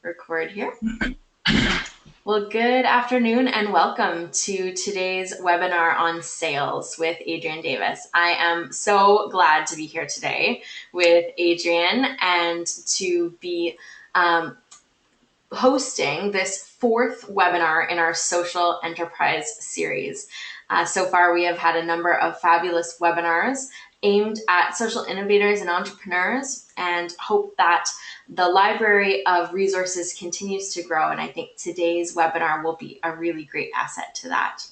Record here. Well, good afternoon and welcome to today's webinar on sales with Adrian Davis. I am so glad to be here today with Adrian and to be hosting this fourth webinar in our social enterprise series. So far, we have had a number of fabulous webinars aimed at social innovators and entrepreneurs, and hope that the library of resources continues to grow. And I think today's webinar will be a really great asset to that.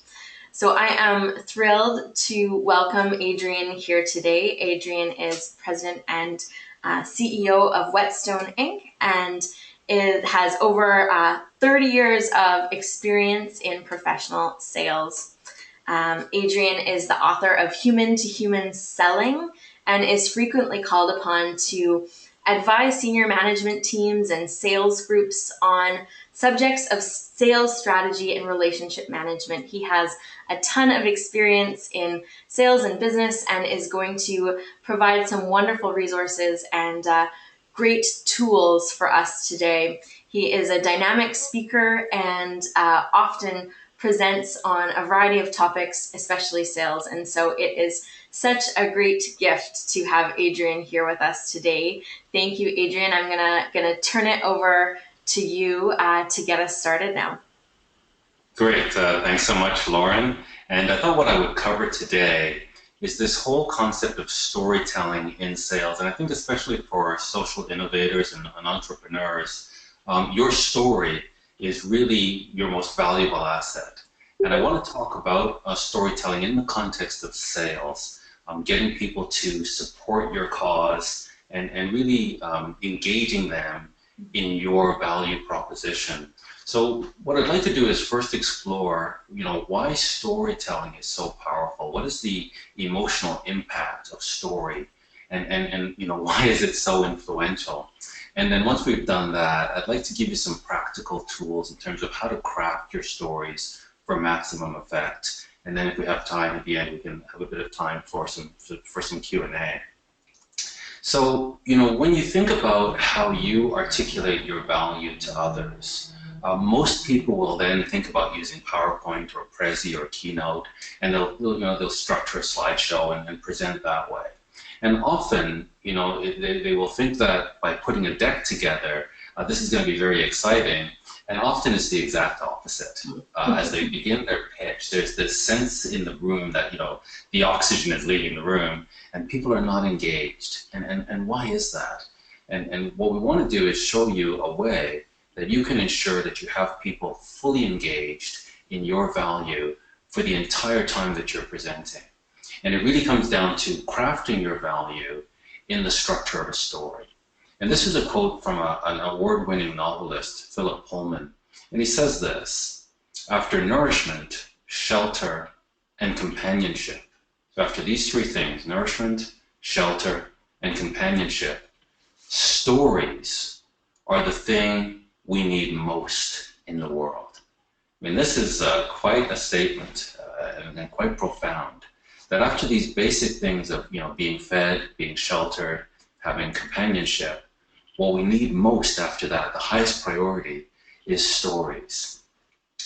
So I am thrilled to welcome Adrian here today. Adrian is president and CEO of Whetstone Inc. and it has over 30 years of experience in professional sales. Adrian is the author of Human to Human Selling and is frequently called upon to advise senior management teams and sales groups on subjects of sales strategy and relationship management. He has a ton of experience in sales and business and is going to provide some wonderful resources and great tools for us today. He is a dynamic speaker and often presents on a variety of topics, especially sales. And so it is such a great gift to have Adrian here with us today. Thank you, Adrian. I'm gonna turn it over to you to get us started now. Great. Thanks so much, Lauren. And I thought what I would cover today is this whole concept of storytelling in sales. And I think especially for social innovators and entrepreneurs, your story is really your most valuable asset. And I want to talk about storytelling in the context of sales, getting people to support your cause and really engaging them in your value proposition. So what I'd like to do is first explore, why storytelling is so powerful. What is the emotional impact of story? And why is it so influential? And then once we've done that, I'd like to give you some practical tools in terms of how to craft your stories for maximum effect. And then if we have time at the end, we can have a bit of time for some Q&A. So, when you think about how you articulate your value to others, most people will then think about using PowerPoint or Prezi or Keynote, and they'll structure a slideshow and present that way. And often, they will think that by putting a deck together, this is going to be very exciting. And often it's the exact opposite. As they begin their pitch, there's this sense in the room that, the oxygen is leaving the room and people are not engaged. And why is that? And what we want to do is show you a way that you can ensure that you have people fully engaged in your value for the entire time that you're presenting. And it really comes down to crafting your value in the structure of a story. And this is a quote from an award-winning novelist, Philip Pullman. And he says this: after nourishment, shelter, and companionship, so after these three things, nourishment, shelter, and companionship, stories are the thing we need most in the world. I mean, this is quite a statement and quite profound, that after these basic things of being fed, being sheltered, having companionship, what we need most after that, the highest priority, is stories.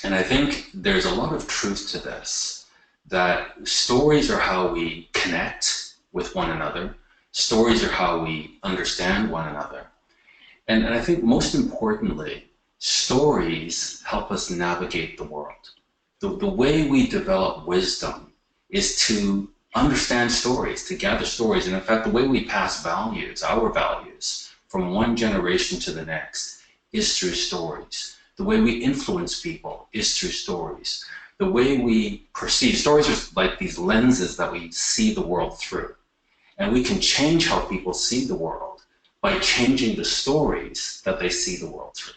And I think there's a lot of truth to this, that stories are how we connect with one another. Stories are how we understand one another. And I think most importantly, stories help us navigate the world. The way we develop wisdom is to understand stories, to gather stories. And in fact, the way we pass values, our values, from one generation to the next is through stories. The way we influence people is through stories. The way we perceive, stories are like these lenses that we see the world through. And we can change how people see the world by changing the stories that they see the world through.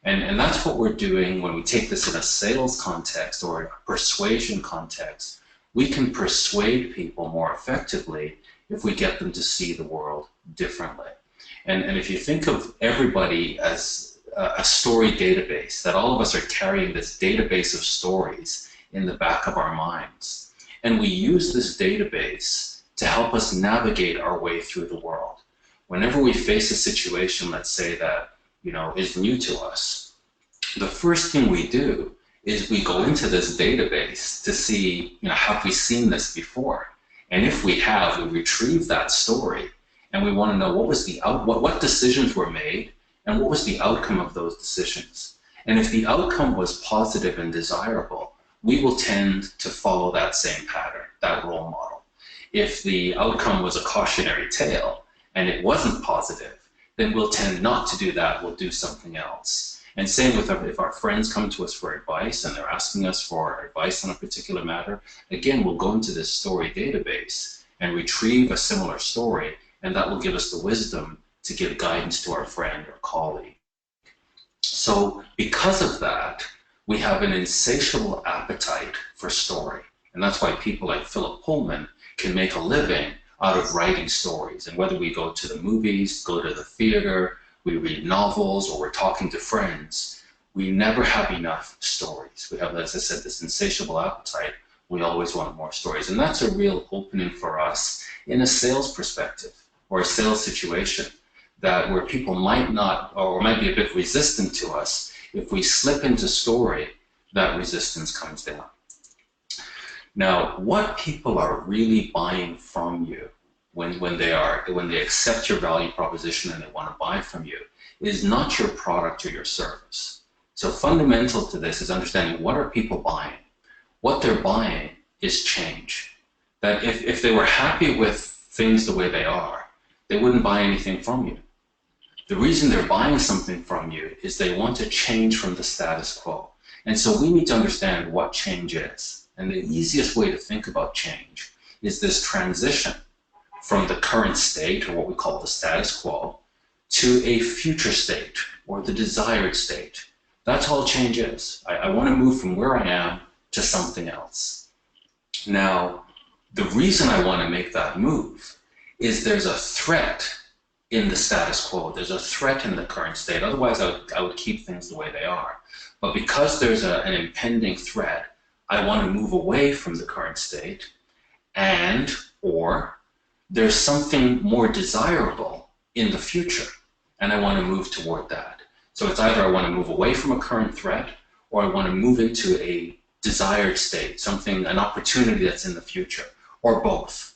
And that's what we're doing when we take this in a sales context or a persuasion context. We can persuade people more effectively if we get them to see the world differently. And if you think of everybody as a story database, that all of us are carrying this database of stories in the back of our minds. And we use this database to help us navigate our way through the world. Whenever we face a situation, let's say that is new to us, the first thing we do is we go into this database to see, have we seen this before? And if we have, we retrieve that story, and we want to know what decisions were made and what was the outcome of those decisions. And if the outcome was positive and desirable, we will tend to follow that same pattern, that role model. If the outcome was a cautionary tale and it wasn't positive, then we'll tend not to do that, we'll do something else. And same with if our friends come to us for advice and they're asking us for advice on a particular matter, again, we'll go into this story database and retrieve a similar story, and that will give us the wisdom to give guidance to our friend or colleague. So because of that, we have an insatiable appetite for story. And that's why people like Philip Pullman can make a living out of writing stories. And whether we go to the movies, go to the theater, we read novels, or we're talking to friends, we never have enough stories. We have, as I said, this insatiable appetite. We always want more stories. And that's a real opening for us in a sales perspective or a sales situation, that where people might not, or might be a bit resistant to us. If we slip into story, that resistance comes down. Now, what people are really buying from you when they accept your value proposition and they want to buy from you is not your product or your service. So fundamental to this is understanding, what are people buying? What they're buying is change. That if they were happy with things the way they are, they wouldn't buy anything from you. The reason they're buying something from you is they want to change from the status quo. And so we need to understand what change is. And the easiest way to think about change is this transition from the current state, or what we call the status quo, to a future state, or the desired state. That's all change is. I want to move from where I am to something else. Now, the reason I want to make that move is there's a threat in the status quo. There's a threat in the current state. Otherwise, I would keep things the way they are. But because there's an impending threat, I want to move away from the current state, or there's something more desirable in the future, and I want to move toward that. So it's either I want to move away from a current threat, or I want to move into a desired state, an opportunity that's in the future, or both.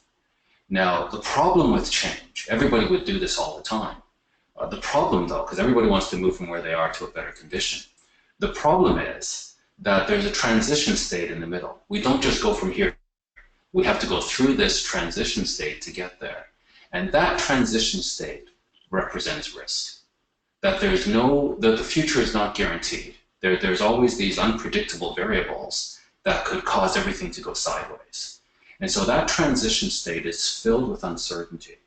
Now, the problem with change, everybody would do this all the time. The problem, though, because everybody wants to move from where they are to a better condition, the problem is that there's a transition state in the middle. We don't just go from here. We have to go through this transition state to get there. And that transition state represents risk. That the future is not guaranteed. There's always these unpredictable variables that could cause everything to go sideways. And so that transition state is filled with uncertainty.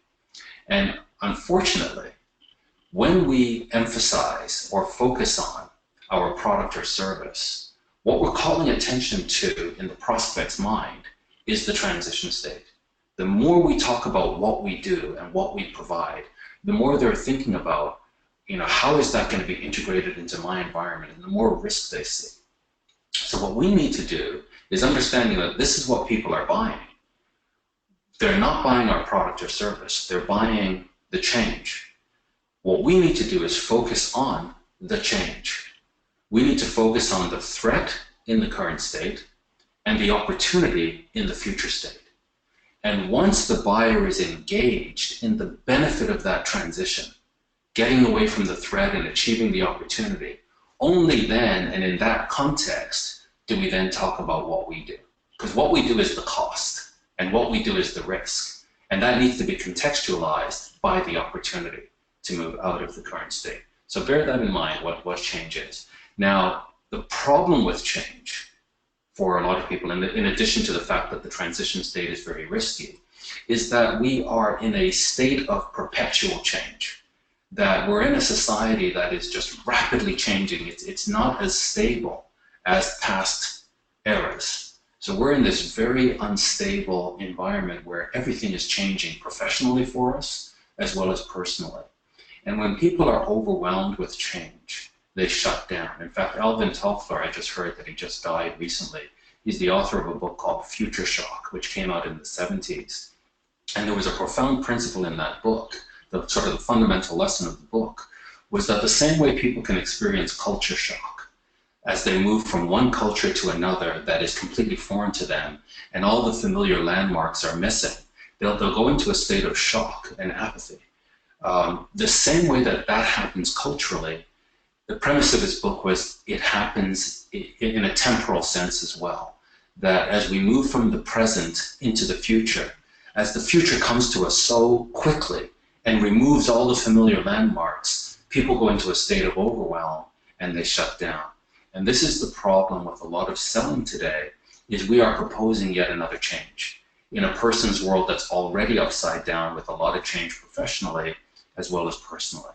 And unfortunately, when we emphasize or focus on our product or service, what we're calling attention to in the prospect's mind is the transition state. The more we talk about what we do and what we provide, the more they're thinking about, how is that going to be integrated into my environment, and the more risk they see. So what we need to do is understanding that this is what people are buying. They're not buying our product or service, they're buying the change. What we need to do is focus on the change. We need to focus on the threat in the current state and the opportunity in the future state. And once the buyer is engaged in the benefit of that transition, getting away from the threat and achieving the opportunity, only then and in that context do we then talk about what we do. Because what we do is the cost, and what we do is the risk. And that needs to be contextualized by the opportunity to move out of the current state. So bear that in mind, what change is. Now, the problem with change for a lot of people, in addition to the fact that the transition state is very risky, is that we are in a state of perpetual change. That we're in a society that is just rapidly changing. It's not as stable as past eras. So we're in this very unstable environment where everything is changing professionally for us as well as personally. And when people are overwhelmed with change, they shut down. In fact, Alvin Toffler, I just heard that he just died recently. He's the author of a book called Future Shock, which came out in the 70s. And there was a profound principle in that book, the sort of the fundamental lesson of the book was that the same way people can experience culture shock as they move from one culture to another that is completely foreign to them and all the familiar landmarks are missing, they'll go into a state of shock and apathy. The same way that that happens culturally, the premise of his book was it happens in a temporal sense as well. That as we move from the present into the future, as the future comes to us so quickly and removes all the familiar landmarks, people go into a state of overwhelm and they shut down. And this is the problem with a lot of selling today, is we are proposing yet another change in a person's world that's already upside down with a lot of change professionally as well as personally.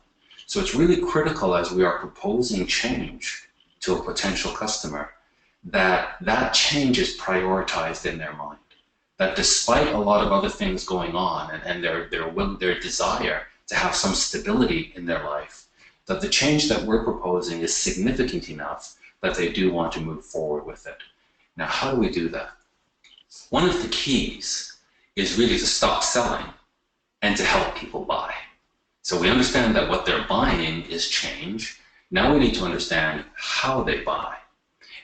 So it's really critical as we are proposing change to a potential customer that that change is prioritized in their mind. That despite a lot of other things going on and their desire to have some stability in their life, that the change that we're proposing is significant enough that they do want to move forward with it. Now, how do we do that? One of the keys is really to stop selling and to help people buy. So we understand that what they're buying is change. Now we need to understand how they buy.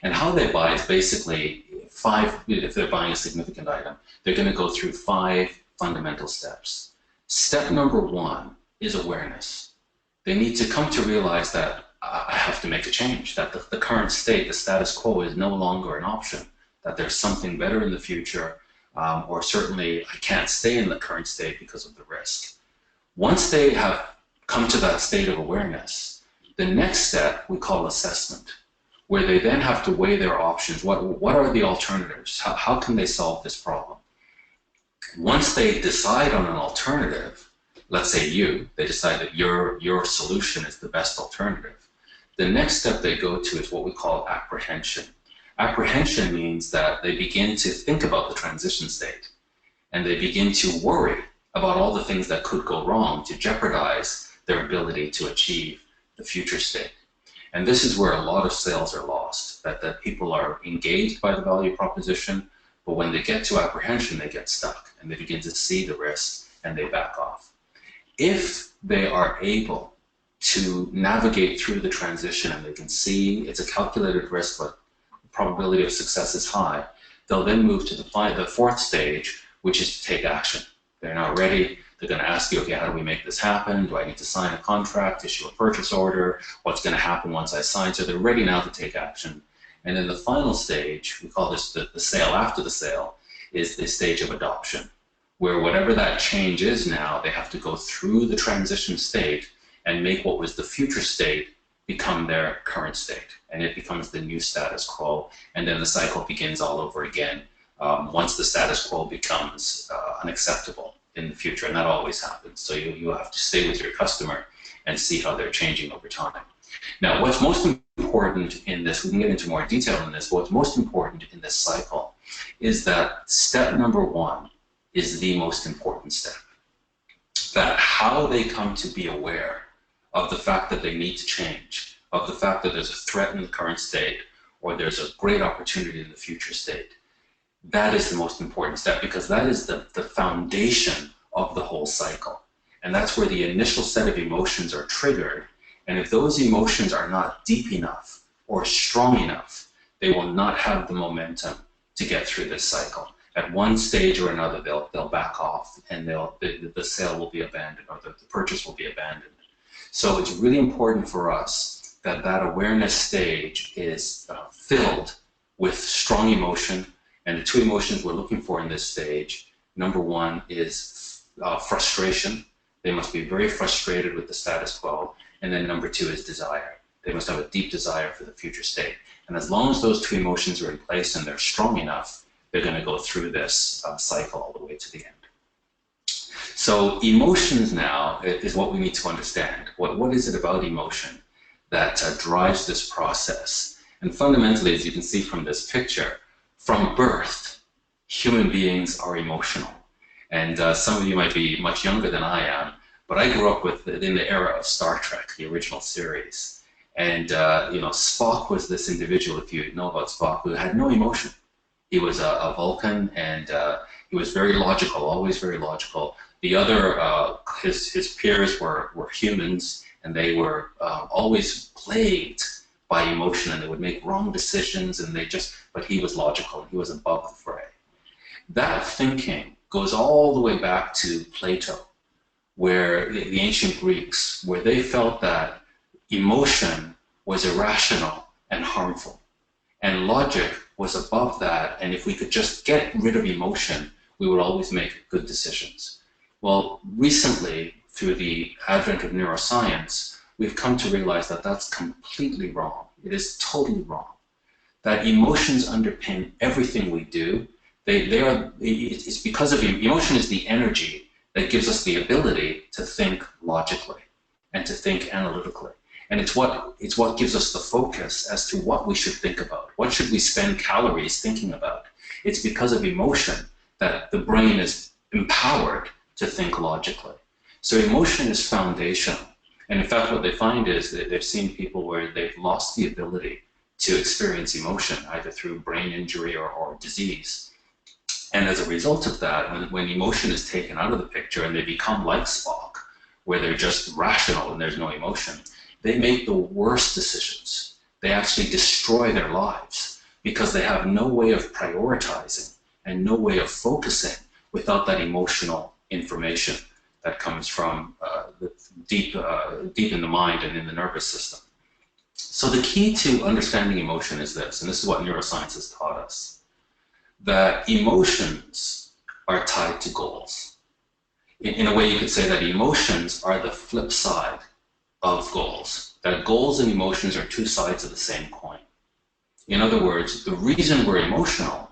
And how they buy is basically if they're buying a significant item, they're going to go through 5 fundamental steps. Step number 1 is awareness. They need to come to realize that I have to make a change, that the current state, the status quo, is no longer an option, that there's something better in the future, or certainly I can't stay in the current state because of the risk. Once they have come to that state of awareness, the next step we call assessment, where they then have to weigh their options. What are the alternatives? How can they solve this problem? Once they decide on an alternative, let's say they decide that your solution is the best alternative, the next step they go to is what we call apprehension. Apprehension means that they begin to think about the transition state, and they begin to worry about all the things that could go wrong to jeopardize their ability to achieve the future state. And this is where a lot of sales are lost, that people are engaged by the value proposition, but when they get to apprehension, they get stuck and they begin to see the risk and they back off. If they are able to navigate through the transition and they can see it's a calculated risk, but the probability of success is high, they'll then move to the 4th stage, which is to take action. They're now ready. They're going to ask you, okay, how do we make this happen? Do I need to sign a contract, issue a purchase order? What's going to happen once I sign? So they're ready now to take action. And then the final stage, we call this the sale after the sale, is the stage of adoption, where whatever that change is now, they have to go through the transition state and make what was the future state become their current state. And it becomes the new status quo. And then the cycle begins all over again once the status quo becomes unacceptable in the future, and that always happens. So you have to stay with your customer and see how they're changing over time. Now, what's most important in this, we can get into more detail in this, but what's most important in this cycle is that step number 1 is the most important step. That how they come to be aware of the fact that they need to change, of the fact that there's a threat in the current state, or there's a great opportunity in the future state. That is the most important step, because that is the foundation of the whole cycle. And that's where the initial set of emotions are triggered. And if those emotions are not deep enough or strong enough, they will not have the momentum to get through this cycle. At one stage or another, they'll back off and the sale will be abandoned, or the purchase will be abandoned. So it's really important for us that that awareness stage is filled with strong emotion. And the 2 emotions we're looking for in this stage, number 1 is frustration. They must be very frustrated with the status quo. And then number 2 is desire. They must have a deep desire for the future state. And as long as those 2 emotions are in place and they're strong enough, they're going to go through this cycle all the way to the end. So emotions now is what we need to understand. What is it about emotion that drives this process? And fundamentally, as you can see from this picture, from birth, human beings are emotional. And some of you might be much younger than I am, but I grew up in the era of Star Trek, the original series. And Spock was this individual, if you know about Spock, who had no emotion. He was a Vulcan, and he was very logical, always very logical. The other, his peers were humans, and they were always plagued by emotion, and they would make wrong decisions, and but he was logical, he was above the fray. That thinking goes all the way back to Plato, where the ancient Greeks, where they felt that emotion was irrational and harmful, and logic was above that, and if we could just get rid of emotion, we would always make good decisions. Well, recently, through the advent of neuroscience, we've come to realize that that's completely wrong. It is totally wrong. That emotions underpin everything we do. It's because of emotion is the energy that gives us the ability to think logically and to think analytically. And it's what gives us the focus as to what we should think about. What should we spend calories thinking about? It's because of emotion that the brain is empowered to think logically. So emotion is foundational. And in fact, what they find is that they've seen people where they've lost the ability to experience emotion, either through brain injury or disease. And as a result of that, when emotion is taken out of the picture and they become like Spock, where they're just rational and there's no emotion, they make the worst decisions. They actually destroy their lives because they have no way of prioritizing and no way of focusing without that emotional information that comes from deep in the mind and in the nervous system. So the key to understanding emotion is this, and this is what neuroscience has taught us, that emotions are tied to goals. In a way, you could say that emotions are the flip side of goals, that goals and emotions are two sides of the same coin. In other words, the reason we're emotional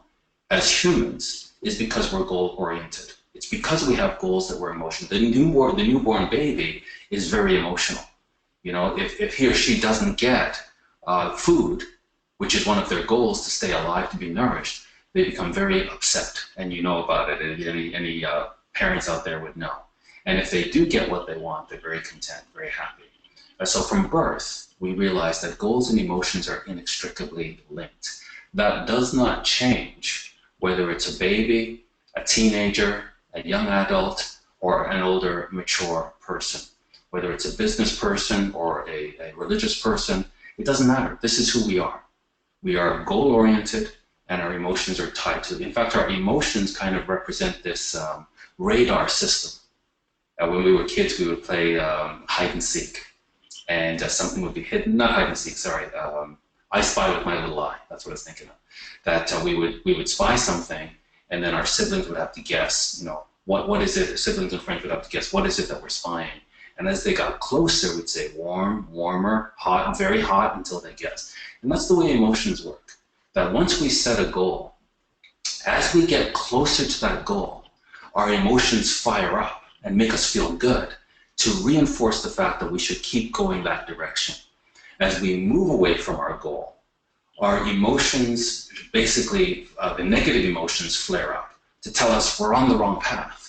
as humans is because we're goal-oriented. It's because we have goals that we're emotional. The newborn baby is very emotional. You know, if he or she doesn't get food, which is one of their goals to stay alive, to be nourished, they become very upset, and you know about it. Any parents out there would know. And if they do get what they want, they're very content, very happy. So from birth, we realize that goals and emotions are inextricably linked. That does not change whether it's a baby, a teenager, a young adult, or an older, mature person. Whether it's a business person or a religious person, it doesn't matter. This is who we are. We are goal-oriented, and our emotions are tied to it. In fact, our emotions kind of represent this radar system. When we were kids, we would play hide and seek, and something would be hidden. Not hide and seek, sorry. I Spy with My Little Eye. That's what I was thinking of. That we would spy something, and then our siblings would have to guess. You know, what is it? Siblings and friends would have to guess what is it that we're spying. And as they got closer, we'd say warm, warmer, hot, very hot until they guessed. And that's the way emotions work. That once we set a goal, as we get closer to that goal, our emotions fire up and make us feel good to reinforce the fact that we should keep going that direction. As we move away from our goal, our emotions, basically the negative emotions, flare up to tell us we're on the wrong path.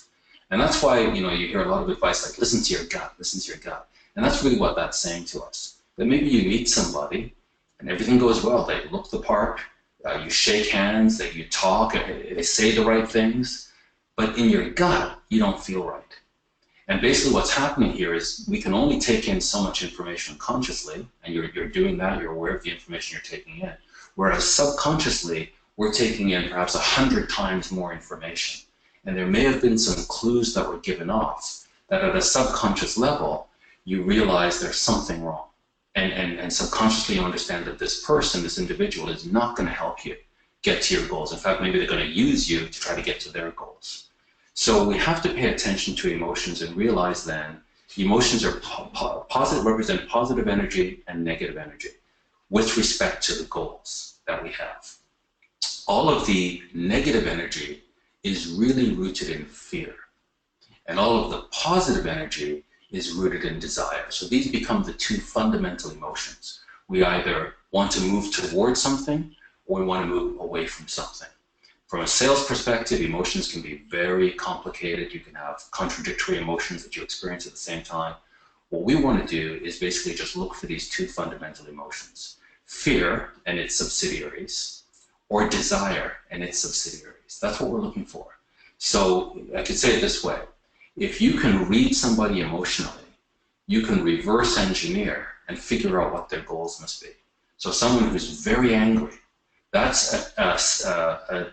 And that's why, you know, you hear a lot of advice like, listen to your gut, listen to your gut. And that's really what that's saying to us. That maybe you meet somebody and everything goes well. They look the part, you shake hands, that you talk, they say the right things, but in your gut, you don't feel right. And basically what's happening here is we can only take in so much information consciously, and you're doing that, you're aware of the information you're taking in, whereas subconsciously, we're taking in perhaps 100 times more information. And there may have been some clues that were given off that at a subconscious level, you realize there's something wrong. And subconsciously you understand that this person, this individual, is not going to help you get to your goals. In fact, maybe they're going to use you to try to get to their goals. So we have to pay attention to emotions and realize then emotions are represent positive energy and negative energy with respect to the goals that we have. All of the negative energy is really rooted in fear. And all of the positive energy is rooted in desire. So these become the two fundamental emotions. We either want to move towards something or we want to move away from something. From a sales perspective, emotions can be very complicated. You can have contradictory emotions that you experience at the same time. What we want to do is basically just look for these two fundamental emotions: fear and its subsidiaries, or desire and its subsidiaries. That's what we're looking for. So I could say it this way: if you can read somebody emotionally, you can reverse engineer and figure out what their goals must be. So someone who's very angry, that's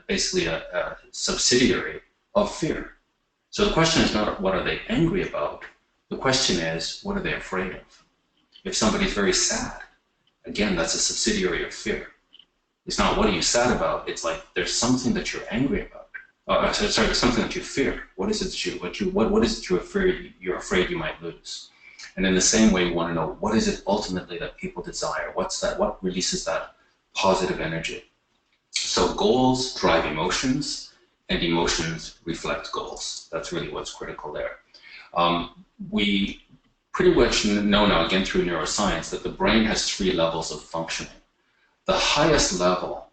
basically a subsidiary of fear. So the question is not what are they angry about, the question is what are they afraid of. If somebody's very sad, again, that's a subsidiary of fear. It's not what are you sad about, it's like there's something that you're angry about. Sorry, there's something that you fear. What is it that what is it you're afraid you might lose? And in the same way, you want to know what is it ultimately that people desire? What's that? What releases that positive energy? So goals drive emotions, and emotions reflect goals. That's really what's critical there. We pretty much know now, again through neuroscience, that the brain has 3 levels of functioning. The highest level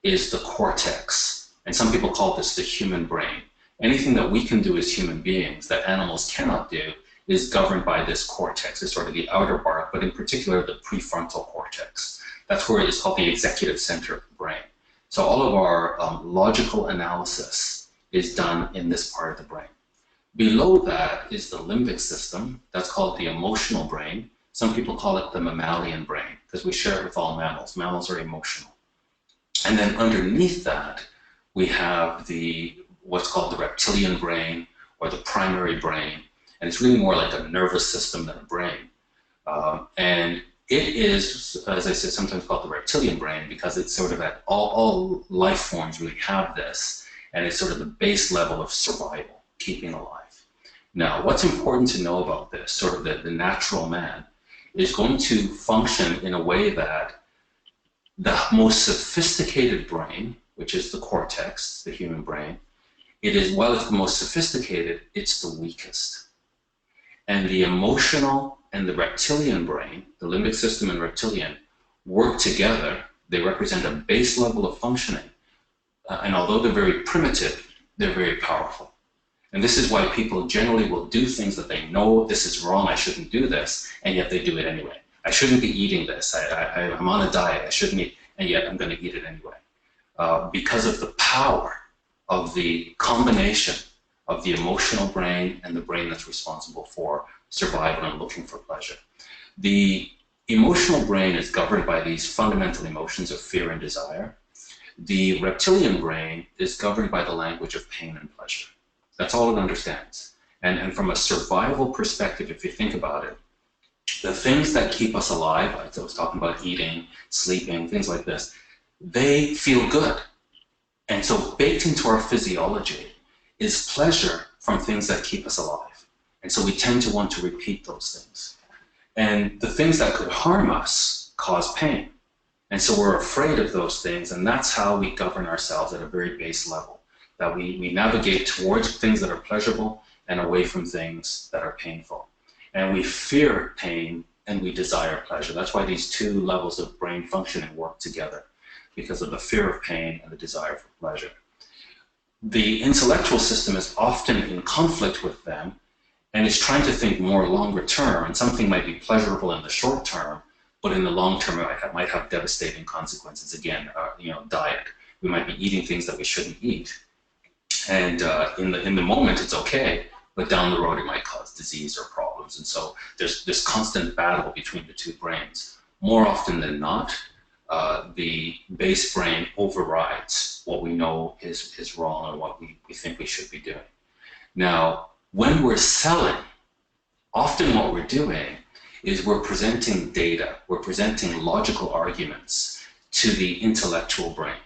is the cortex, and some people call this the human brain. Anything that we can do as human beings that animals cannot do is governed by this cortex. It's sort of the outer bark, but in particular the prefrontal cortex. That's where it's called the executive center of the brain. So all of our logical analysis is done in this part of the brain. Below that is the limbic system. That's called the emotional brain. Some people call it the mammalian brain because we share it with all mammals. Mammals are emotional. And then underneath that, we have what's called the reptilian brain or the primary brain. And it's really more like a nervous system than a brain. And it is, as I said, sometimes called the reptilian brain because it's sort of at all life forms really have this. And it's sort of the base level of survival, keeping alive. Now, what's important to know about this, sort of the natural man, is going to function in a way that the most sophisticated brain, which is the cortex, the human brain, while it's the most sophisticated, it's the weakest. And the emotional and the reptilian brain, the limbic system and reptilian, work together. They represent a base level of functioning. And although they're very primitive, they're very powerful. And this is why people generally will do things that they know this is wrong, I shouldn't do this, and yet they do it anyway. I shouldn't be eating this. I'm on a diet, I shouldn't eat, and yet I'm going to eat it anyway. Because of the power of the combination of the emotional brain and the brain that's responsible for survival and looking for pleasure. The emotional brain is governed by these fundamental emotions of fear and desire. The reptilian brain is governed by the language of pain and pleasure. That's all it understands. And from a survival perspective, if you think about it, the things that keep us alive, like I was talking about eating, sleeping, things like this, they feel good. And so baked into our physiology is pleasure from things that keep us alive. And so we tend to want to repeat those things. And the things that could harm us cause pain. And so we're afraid of those things, and that's how we govern ourselves at a very base level, that we navigate towards things that are pleasurable and away from things that are painful. And we fear pain and we desire pleasure. That's why these 2 levels of brain functioning work together, because of the fear of pain and the desire for pleasure. The intellectual system is often in conflict with them and is trying to think more longer term, and something might be pleasurable in the short term, but in the long term it might have devastating consequences. Again, diet. We might be eating things that we shouldn't eat. And in the moment it's okay, but down the road it might cause disease or problems. And so there's this constant battle between the 2 brains. More often than not, the base brain overrides what we know is wrong and what we think we should be doing. Now, when we're selling, often what we're doing is we're presenting data, we're presenting logical arguments to the intellectual brain.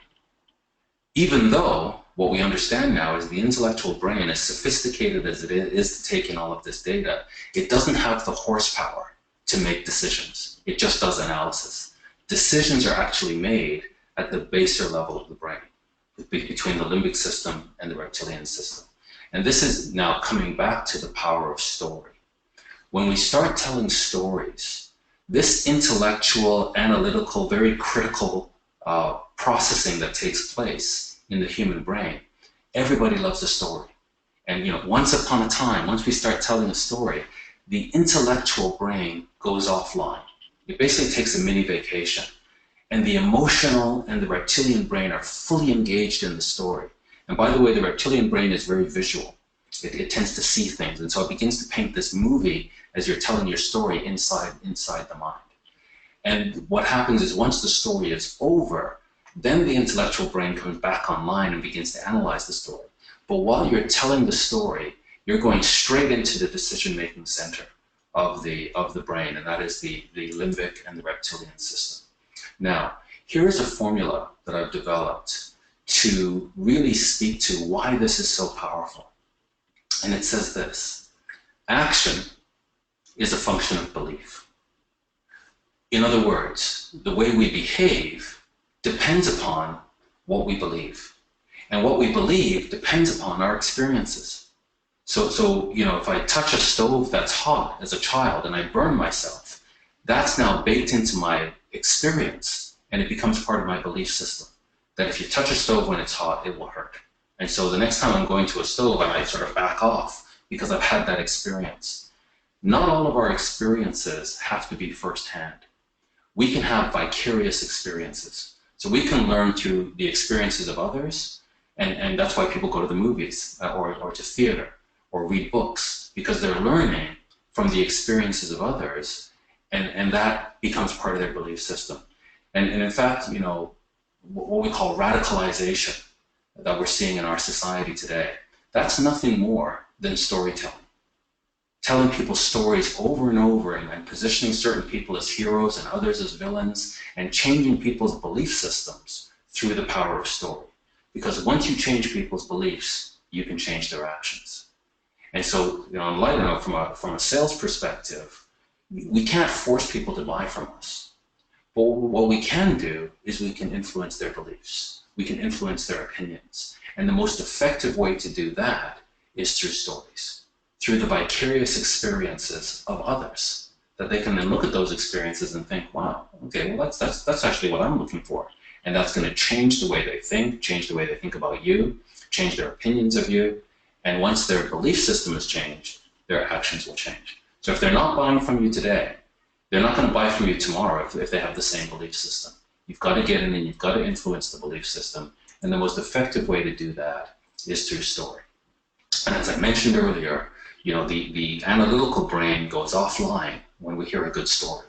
Even though what we understand now is the intellectual brain, as sophisticated as it is to take in all of this data, it doesn't have the horsepower to make decisions. It just does analysis. Decisions are actually made at the baser level of the brain, between the limbic system and the reptilian system. And this is now coming back to the power of story. When we start telling stories, this intellectual, analytical, very critical processing that takes place in the human brain, everybody loves a story. And once upon a time, once we start telling a story, the intellectual brain goes offline. It basically takes a mini vacation. And the emotional and the reptilian brain are fully engaged in the story. And by the way, the reptilian brain is very visual. It tends to see things. And so it begins to paint this movie as you're telling your story inside the mind. And what happens is once the story is over, then the intellectual brain comes back online and begins to analyze the story. But while you're telling the story, you're going straight into the decision-making center of the brain, and that is the limbic and the reptilian system. Now, here's a formula that I've developed to really speak to why this is so powerful. And it says this: action is a function of belief. In other words, the way we behave depends upon what we believe. And what we believe depends upon our experiences. So if I touch a stove that's hot as a child and I burn myself, that's now baked into my experience, and it becomes part of my belief system. That if you touch a stove when it's hot, it will hurt. And so the next time I'm going to a stove, I might sort of back off because I've had that experience. Not all of our experiences have to be firsthand. We can have vicarious experiences. So we can learn through the experiences of others, and that's why people go to the movies or to theater or read books, because they're learning from the experiences of others, and that becomes part of their belief system. And in fact, what we call radicalization that we're seeing in our society today, that's nothing more than storytelling. Telling people stories over and over and positioning certain people as heroes and others as villains, and changing people's belief systems through the power of story. Because once you change people's beliefs, you can change their actions. And so, on light note, from a sales perspective, we can't force people to buy from us. But what we can do is we can influence their beliefs. We can influence their opinions. And the most effective way to do that is through stories, through the vicarious experiences of others, that they can then look at those experiences and think, wow, okay, well, that's actually what I'm looking for. And that's going to change the way they think, change the way they think about you, change their opinions of you. And once their belief system is changed, their actions will change. So if they're not buying from you today, they're not going to buy from you tomorrow if they have the same belief system. You've got to get in and you've got to influence the belief system. And the most effective way to do that is through story. And as I mentioned earlier, the analytical brain goes offline when we hear a good story.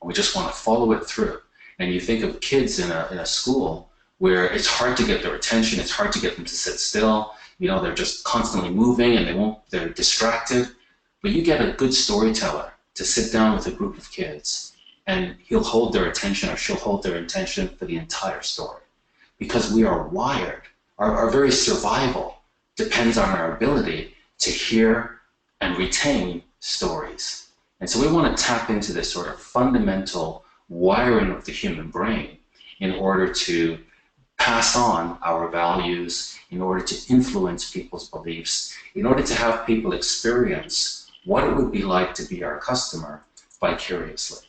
And we just want to follow it through. And you think of kids in a school where it's hard to get their attention, it's hard to get them to sit still. They're just constantly moving and they're distracted. But you get a good storyteller to sit down with a group of kids, and he'll hold their attention, or she'll hold their attention for the entire story. Because we are wired, our very survival depends on our ability to hear and retain stories. And so we want to tap into this sort of fundamental wiring of the human brain in order to pass on our values, in order to influence people's beliefs, in order to have people experience what it would be like to be our customer vicariously.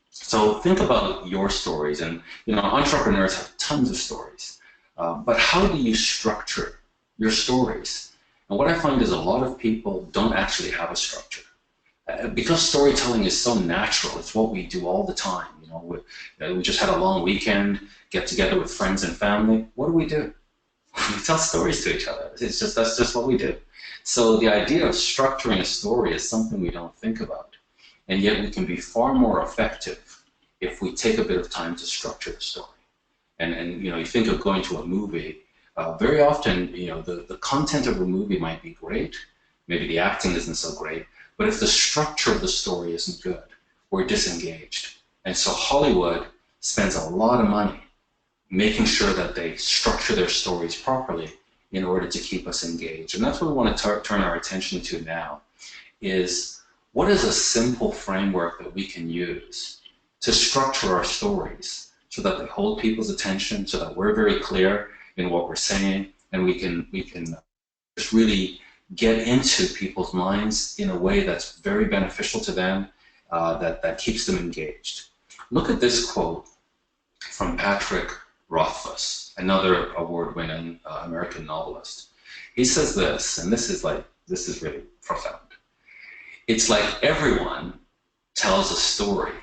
So think about your stories, and entrepreneurs have tons of stories, but how do you structure your stories? And what I find is a lot of people don't actually have a structure. Because storytelling is so natural, it's what we do all the time. We just had a long weekend, get together with friends and family. What do? We tell stories to each other. That's just what we do. So the idea of structuring a story is something we don't think about, and yet we can be far more effective if we take a bit of time to structure the story. And you think of going to a movie. Very often, the content of a movie might be great, maybe the acting isn't so great, but if the structure of the story isn't good, we're disengaged. And so Hollywood spends a lot of money making sure that they structure their stories properly in order to keep us engaged. And that's what we want to turn our attention to now, is what is a simple framework that we can use to structure our stories so that they hold people's attention, so that we're very clear in what we're saying, and we can just really get into people's minds in a way that's very beneficial to them, that keeps them engaged. Look at this quote from Patrick Rothfuss, another award-winning American novelist. He says this, and this is really profound. It's like everyone tells a story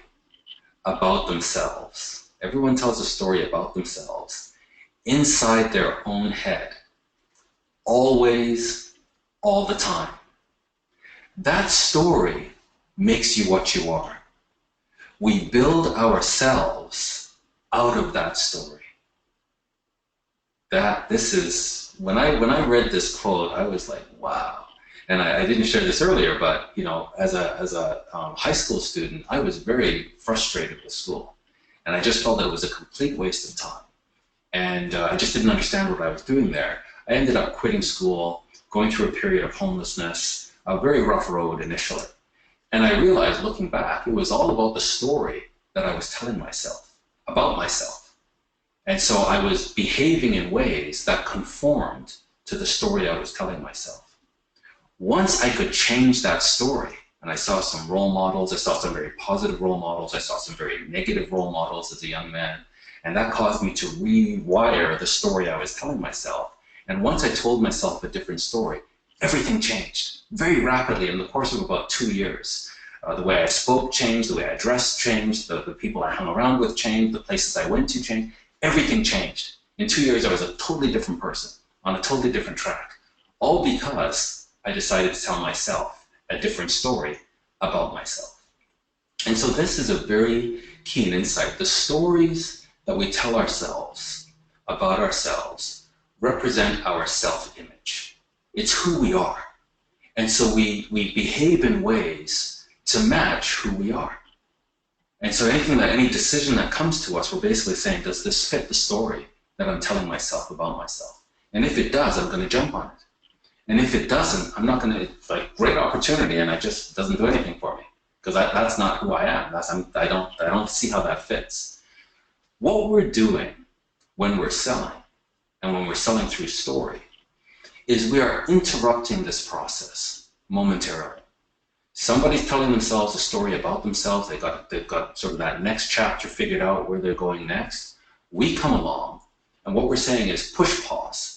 about themselves. Everyone tells a story about themselves inside their own head, always, all the time. That story makes you what you are. We build ourselves out of that story. This is when I read this quote, I was like, wow. And I didn't share this earlier, but as a high school student, I was very frustrated with school, and I just felt that it was a complete waste of time. And I just didn't understand what I was doing there. I ended up quitting school, going through a period of homelessness, a very rough road initially. And I realized, looking back, it was all about the story that I was telling myself about myself. And so I was behaving in ways that conformed to the story I was telling myself. Once I could change that story, and I saw some role models, I saw some very positive role models, I saw some very negative role models as a young man, and that caused me to rewire the story I was telling myself. And once I told myself a different story, everything changed very rapidly in the course of about 2 years. The way I spoke changed, the way I dressed changed, the people I hung around with changed, the places I went to changed. Everything changed. In 2 years, I was a totally different person, on a totally different track, all because I decided to tell myself a different story about myself. And so this is a very keen insight. The stories that we tell ourselves about ourselves represent our self-image. It's who we are. And so we behave in ways to match who we are. And so any decision that comes to us, we're basically saying, does this fit the story that I'm telling myself about myself? And if it does, I'm going to jump on it. And if it doesn't, I'm not going to, it's like great opportunity, and it just doesn't do anything for me, because that's not who I am. I don't see how that fits. What we're doing when we're selling, and when we're selling through story, is we are interrupting this process momentarily. Somebody's telling themselves a story about themselves. They've got sort of that next chapter figured out, where they're going next. We come along, and what we're saying is push pause.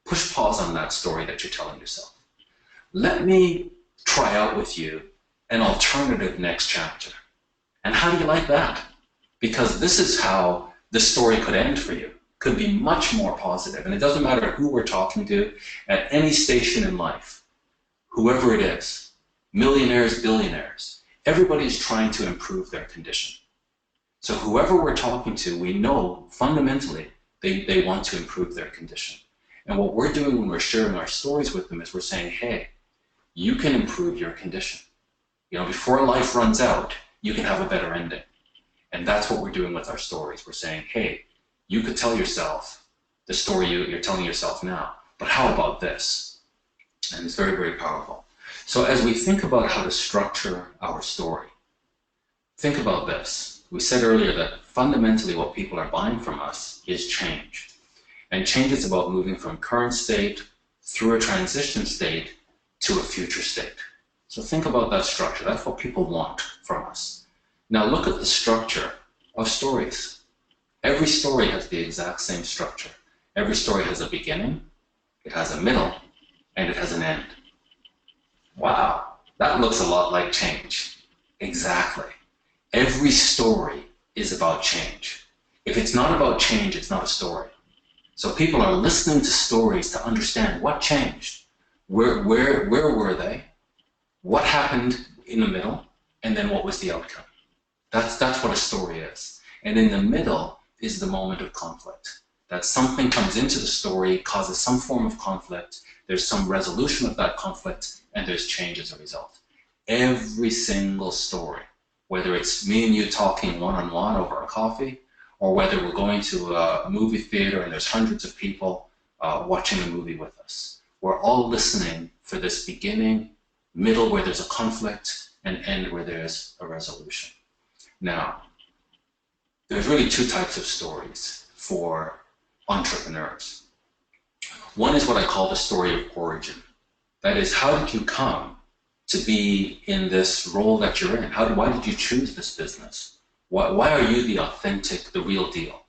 Push pause on that story that you're telling yourself. Let me try out with you an alternative next chapter. And how do you like that? Because this is how the story could end for you. Could be much more positive. And it doesn't matter who we're talking to at any station in life, whoever it is. Millionaires, billionaires, everybody's trying to improve their condition. So whoever we're talking to, we know fundamentally they want to improve their condition. And what we're doing when we're sharing our stories with them is we're saying, hey, you can improve your condition. Before life runs out, you can have a better ending. And that's what we're doing with our stories. We're saying, hey, you could tell yourself the story you're telling yourself now, but how about this? And it's very, very powerful. So as we think about how to structure our story, think about this. We said earlier that fundamentally what people are buying from us is change. And change is about moving from current state through a transition state to a future state. So think about that structure. That's what people want from us. Now look at the structure of stories. Every story has the exact same structure. Every story has a beginning, it has a middle, and it has an end. Wow, that looks a lot like change. Exactly. Every story is about change. If it's not about change, it's not a story. So people are listening to stories to understand what changed. Where were they? What happened in the middle? And then what was the outcome? That's what a story is. And in the middle is the moment of conflict. That something comes into the story, causes some form of conflict, there's some resolution of that conflict, and there's change as a result. Every single story, whether it's me and you talking one-on-one over a coffee, or whether we're going to a movie theater and there's hundreds of people watching a movie with us, we're all listening for this beginning, middle where there's a conflict, and end where there's a resolution. Now, there's really two types of stories for entrepreneurs. One is what I call the story of origin. That is, how did you come to be in this role that you're in? Why did you choose this business? Why are you the authentic, the real deal?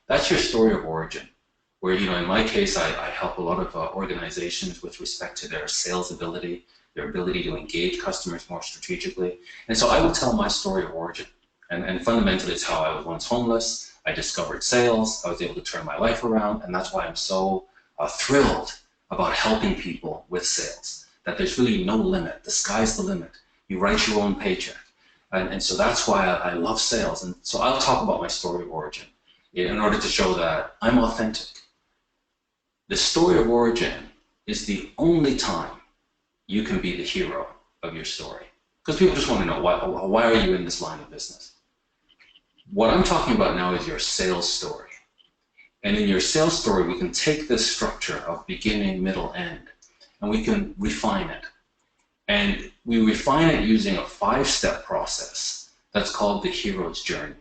That's your story of origin. Where, in my case, I help a lot of organizations with respect to their sales ability, their ability to engage customers more strategically. And so I will tell my story of origin. And fundamentally, it's how I was once homeless. I discovered sales. I was able to turn my life around. And that's why I'm so thrilled about helping people with sales. That there's really no limit. The sky's the limit. You write your own paycheck. And so that's why I love sales. And so I'll talk about my story of origin in order to show that I'm authentic. The story of origin is the only time you can be the hero of your story. Because people just want to know, why are you in this line of business? What I'm talking about now is your sales story. And in your sales story, we can take this structure of beginning, middle, end, and we can refine it. And we refine it using a 5-step process that's called the hero's journey.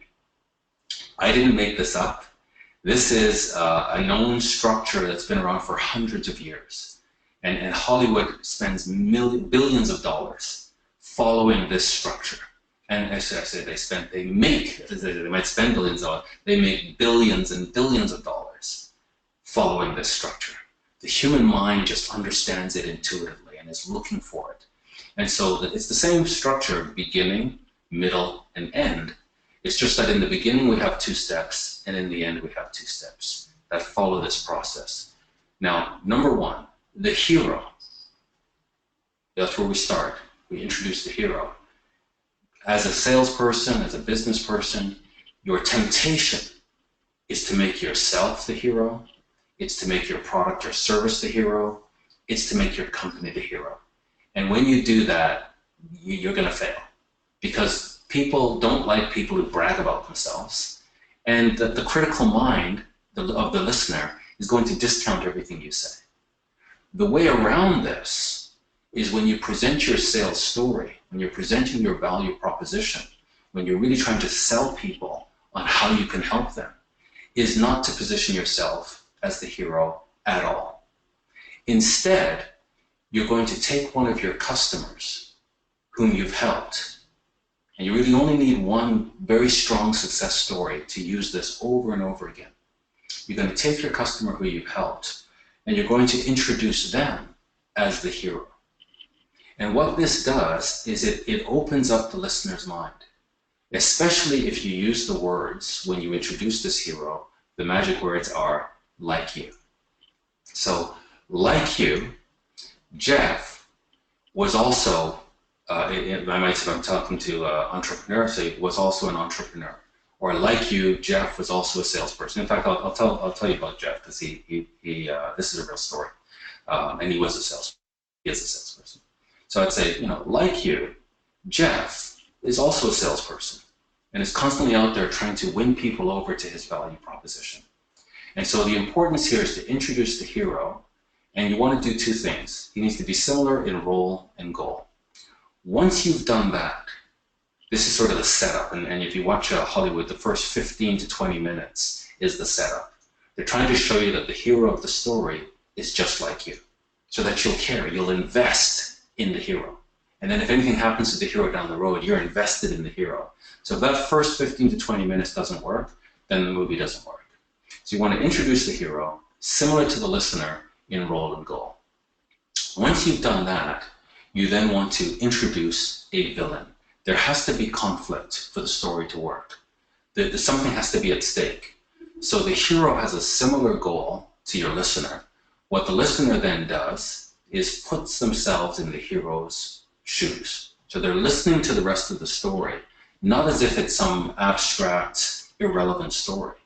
I didn't make this up. This is a known structure that's been around for hundreds of years. And Hollywood spends billions of dollars following this structure. And as I said, they might spend billions of dollars, they make billions and billions of dollars following this structure. The human mind just understands it intuitively and is looking for it. And so it's the same structure, beginning, middle, and end. It's just that in the beginning we have 2 steps, and in the end we have 2 steps that follow this process. Now, number 1, the hero. That's where we start. We introduce the hero. As a salesperson, as a business person, your temptation is to make yourself the hero. It's to make your product or service the hero. It's to make your company the hero. And when you do that, you're going to fail, because people don't like people who brag about themselves. And the critical mind of the listener is going to discount everything you say. The way around this is when you present your sales story, when you're presenting your value proposition, when you're really trying to sell people on how you can help them, is not to position yourself as the hero at all. Instead, you're going to take one of your customers whom you've helped, and you really only need one very strong success story to use this over and over again. You're going to take your customer who you've helped, and you're going to introduce them as the hero. And what this does is it opens up the listener's mind, especially if you use the words when you introduce this hero. The magic words are like you. So, like you, Jeff was also, I might say I'm talking to entrepreneur, so he was also an entrepreneur. Or like you, Jeff was also a salesperson. In fact, I'll tell you about Jeff, because this is a real story, and he was a salesperson. He is a salesperson. So I'd say, like you, Jeff is also a salesperson, and is constantly out there trying to win people over to his value proposition. And so the importance here is to introduce the hero. And you want to do 2 things. He needs to be similar in role and goal. Once you've done that, this is sort of the setup. And if you watch Hollywood, the first 15 to 20 minutes is the setup. They're trying to show you that the hero of the story is just like you, so that you'll care, you'll invest in the hero. And then if anything happens to the hero down the road, you're invested in the hero. So if that first 15 to 20 minutes doesn't work, then the movie doesn't work. So you want to introduce the hero, similar to the listener, in role and goal. Once you've done that, you then want to introduce a villain. There has to be conflict for the story to work. Something has to be at stake. So the hero has a similar goal to your listener. What the listener then does is puts themselves in the hero's shoes. So they're listening to the rest of the story, not as if it's some abstract, irrelevant story.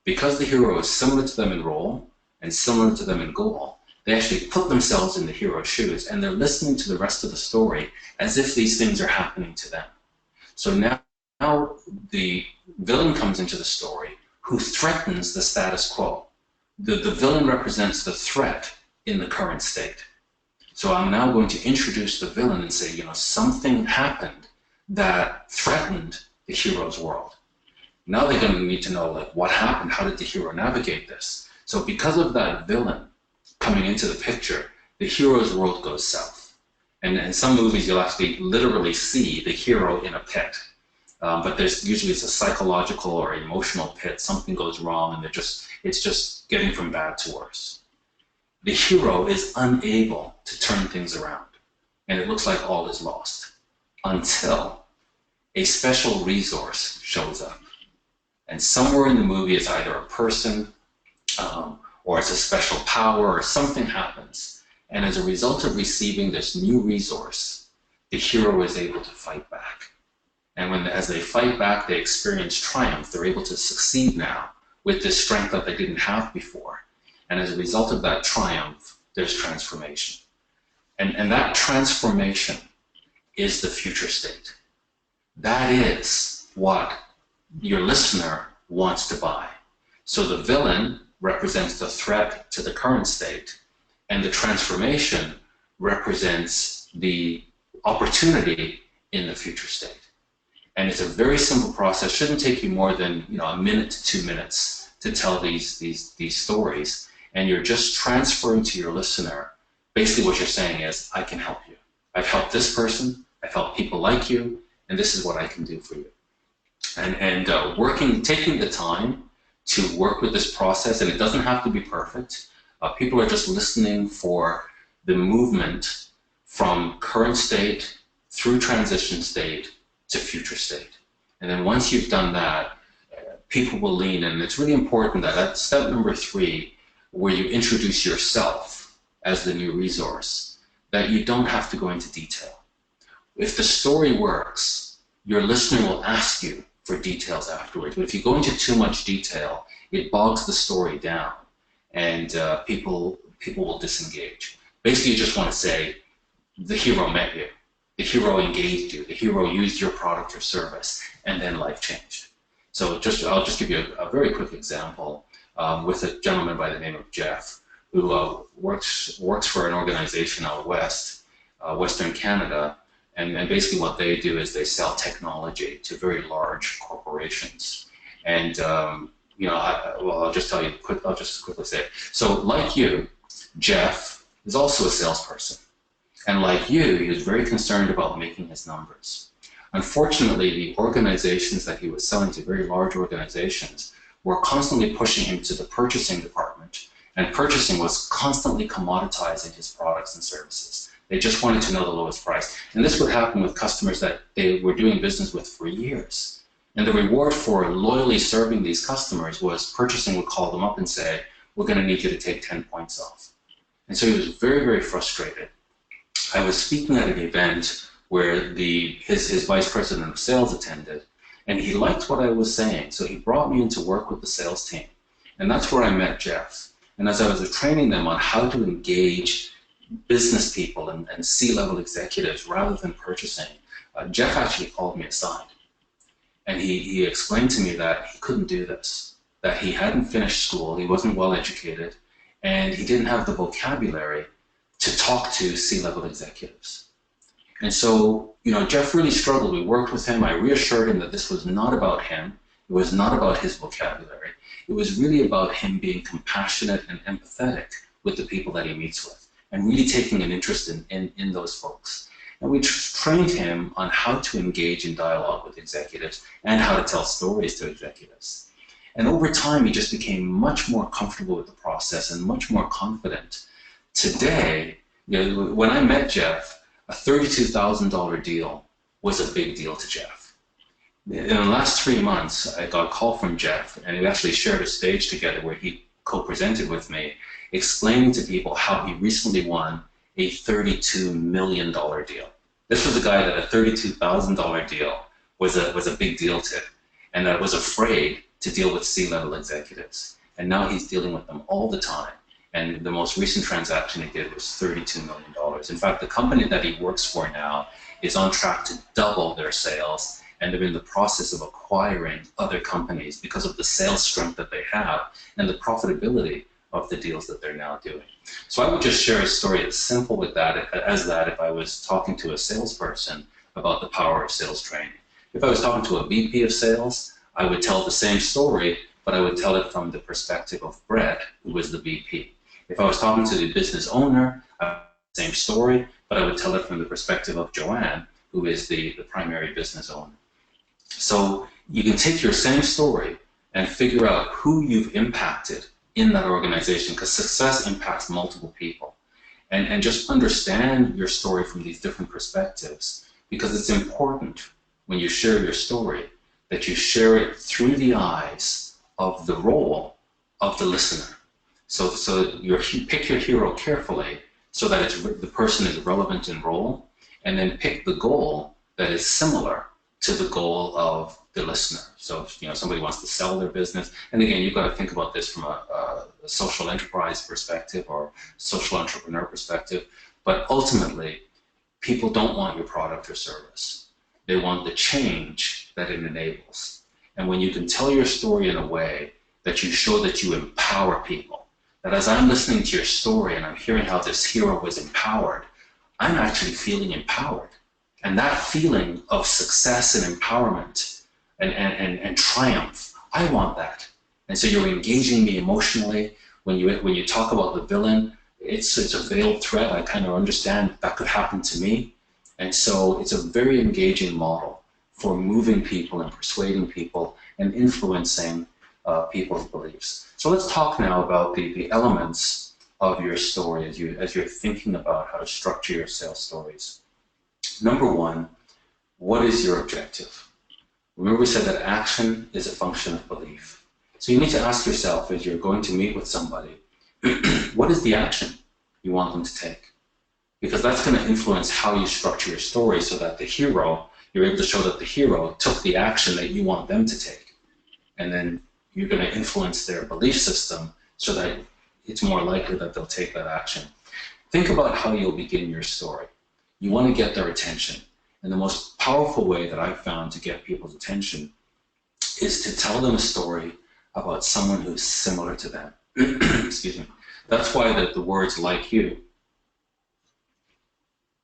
Because the hero is similar to them in role and similar to them in goal, they actually put themselves in the hero's shoes, and they're listening to the rest of the story as if these things are happening to them. So now the villain comes into the story who threatens the status quo. The villain represents the threat in the current state. So I'm now going to introduce the villain and say, something happened that threatened the hero's world. Now they're going to need to know, what happened? How did the hero navigate this? So because of that villain coming into the picture, the hero's world goes south. And in some movies, you'll actually literally see the hero in a pit. But there's usually it's a psychological or emotional pit. Something goes wrong, and it's just getting from bad to worse. The hero is unable to turn things around, and it looks like all is lost until a special resource shows up. And somewhere in the movie, it's either a person, or it's a special power, or something happens. And as a result of receiving this new resource, the hero is able to fight back. And as they fight back, they experience triumph. They're able to succeed now with this strength that they didn't have before. And as a result of that triumph, there's transformation. And that transformation is the future state. That is what your listener wants to buy. So the villain represents the threat to the current state, and the transformation represents the opportunity in the future state. And it's a very simple process. Shouldn't take you more than a minute to 2 minutes to tell these stories. And you're just transferring to your listener. Basically, what you're saying is, I can help you. I've helped this person. I've helped people like you, and this is what I can do for you. And taking the time to work with this process, and it doesn't have to be perfect. People are just listening for the movement from current state through transition state to future state. And then once you've done that, people will lean in. And it's really important that at step number 3, where you introduce yourself as the new resource, that you don't have to go into detail. If the story works, your listener will ask you for details afterwards. But if you go into too much detail, it bogs the story down, and people will disengage. Basically, you just want to say, the hero met you, the hero engaged you, the hero used your product or service, and then life changed. So I'll just give you a very quick example with a gentleman by the name of Jeff, who works for an organization out west, Western Canada, and basically what they do is they sell technology to very large corporations. And I'll just tell you, I'll just quickly say it. So like you, Jeff is also a salesperson. And like you, he was very concerned about making his numbers. Unfortunately, the organizations that he was selling to, very large organizations, were constantly pushing him to the purchasing department, and purchasing was constantly commoditizing his products and services. They just wanted to know the lowest price. And this would happen with customers that they were doing business with for years. And the reward for loyally serving these customers was purchasing would call them up and say, we're going to need you to take 10 points off. And so he was very, very frustrated. I was speaking at an event where his vice president of sales attended, and he liked what I was saying. So he brought me in to work with the sales team. And that's where I met Jeff. And as I was training them on how to engage business people and C-level executives rather than purchasing, Jeff actually called me aside. And he explained to me that he couldn't do this, that he hadn't finished school, he wasn't well educated, and he didn't have the vocabulary to talk to C-level executives. And so, Jeff really struggled. We worked with him. I reassured him that this was not about him. It was not about his vocabulary. It was really about him being compassionate and empathetic with the people that he meets with, and really taking an interest in those folks. And we trained him on how to engage in dialogue with executives and how to tell stories to executives. And over time, he just became much more comfortable with the process and much more confident. Today, when I met Jeff, a $32,000 deal was a big deal to Jeff. In the last 3 months, I got a call from Jeff, and we actually shared a stage together where he co-presented with me, explaining to people how he recently won a $32 million deal. This was a guy that a $32,000 deal was a big deal to, and that was afraid to deal with C-level executives. And now he's dealing with them all the time. And the most recent transaction he did was $32 million. In fact, the company that he works for now is on track to double their sales, and they're in the process of acquiring other companies because of the sales strength that they have and the profitability of the deals that they're now doing. So I would just share a story as simple as that if I was talking to a salesperson about the power of sales training. If I was talking to a VP of sales, I would tell the same story, but I would tell it from the perspective of Brett, who was the VP. If I was talking to the business owner, I would tell the same story, but I would tell it from the perspective of Joanne, who is the primary business owner. So you can take your same story and figure out who you've impacted in that organization, because success impacts multiple people. And just understand your story from these different perspectives, because it's important when you share your story that you share it through the eyes of the role of the listener. So you pick your hero carefully so that the person is relevant in role, and then pick the goal that is similar to the goal of the listener. So if somebody wants to sell their business, and again, you've got to think about this from a social enterprise perspective or social entrepreneur perspective, but ultimately, people don't want your product or service. They want the change that it enables. And when you can tell your story in a way that you show that you empower people, that as I'm listening to your story and I'm hearing how this hero was empowered, I'm actually feeling empowered. And that feeling of success and empowerment and triumph, I want that. And so you're engaging me emotionally. When you talk about the villain, it's a veiled threat. I kind of understand that could happen to me. And so it's a very engaging model for moving people and persuading people and influencing people's beliefs. So let's talk now about the elements of your story as you're thinking about how to structure your sales stories. Number one, what is your objective? Remember we said that action is a function of belief. So you need to ask yourself as you're going to meet with somebody, what is the action you want them to take? Because that's going to influence how you structure your story so that you're able to show that the hero took the action that you want them to take. And then you're going to influence their belief system so that it's more likely that they'll take that action. Think about how you'll begin your story. You want to get their attention. And the most powerful way that I've found to get people's attention is to tell them a story about someone who's similar to them. Excuse me. That's why the words "like you"